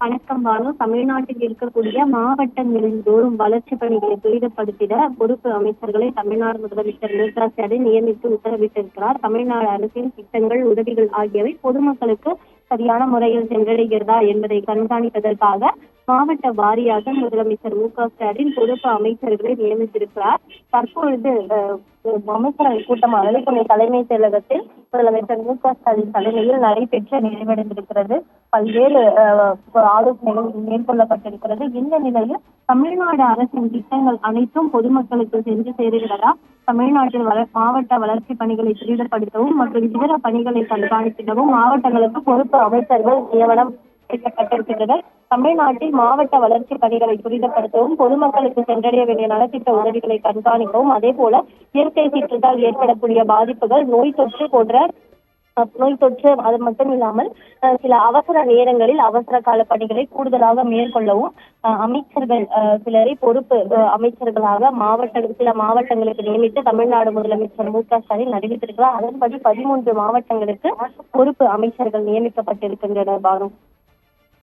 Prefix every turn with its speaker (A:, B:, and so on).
A: வணக்கம் பானு. தமிழ்நாட்டில் இருக்கக்கூடிய மாவட்டங்களின் தோறும் வளர்ச்சி பணிகளை துரிதப்படுத்திட பொறுப்பு அமைச்சர்களை தமிழ்நாடு முதலமைச்சர் மு.க.ஸ்டாலின் நியமித்து உத்தரவிட்டிருக்கிறார். தமிழ்நாடு அரசின் திட்டங்கள், உதவிகள் ஆகியவை பொதுமக்களுக்கு சரியான முறையில் சென்றடைகிறதா என்பதை கண்காணிப்பதற்காக மாவட்ட வாரியாக முதலமைச்சர் மு.க.ஸ்டாலின் பொறுப்பு அமைச்சர்களை நியமித்திருக்கிறார். தற்பொழுது அமைச்சரவை கூட்டம் அழகுத்துறை தலைமைச் செயலகத்தில் முதலமைச்சர் மு.க.ஸ்டாலின் தலைமையில் நடைபெற்று நிறைவடைந்திருக்கிறது. பல்வேறு ஆலோசனைகள் மேற்கொள்ளப்பட்டிருக்கிறது. இந்த நிலையில் தமிழ்நாடு அரசின் திட்டங்கள் அனைத்தும் பொதுமக்களுக்கு சென்று சேருகிறதா, தமிழ்நாட்டில் மாவட்ட வளர்ச்சி பணிகளை துரிதப்படுத்தவும் மற்றும் இதர பணிகளை கண்காணித்திடவும் மாவட்டங்களுக்கு பொறுப்பு அமைச்சர்கள் நியமனம் செய்யப்பட்டிருக்கிறது. தமிழ்நாட்டில் மாவட்ட வளர்ச்சி பணிகளை துரிதப்படுத்தவும், பொதுமக்களுக்கு சென்றடைய வேண்டிய நலத்திட்ட உதவிகளை கண்காணிக்கவும், அதே போல இயற்கை சீற்றத்தால் ஏற்படக்கூடிய பாதிப்புகள், நோய் தொற்று அது மட்டும் இல்லாமல் சில அவசர நேரங்களில் அவசர கால பணிகளை கூடுதலாக மேற்கொள்ளவும் அமைச்சர்கள் சிலரை பொறுப்பு அமைச்சர்களாக சில மாவட்டங்களுக்கு நியமித்து தமிழ்நாடு முதலமைச்சர் மு.க.ஸ்டாலின் அறிவித்திருக்கிறார். அதன்படி 13 மாவட்டங்களுக்கு பொறுப்பு அமைச்சர்கள் நியமிக்கப்பட்டிருக்கின்றனர். பானு.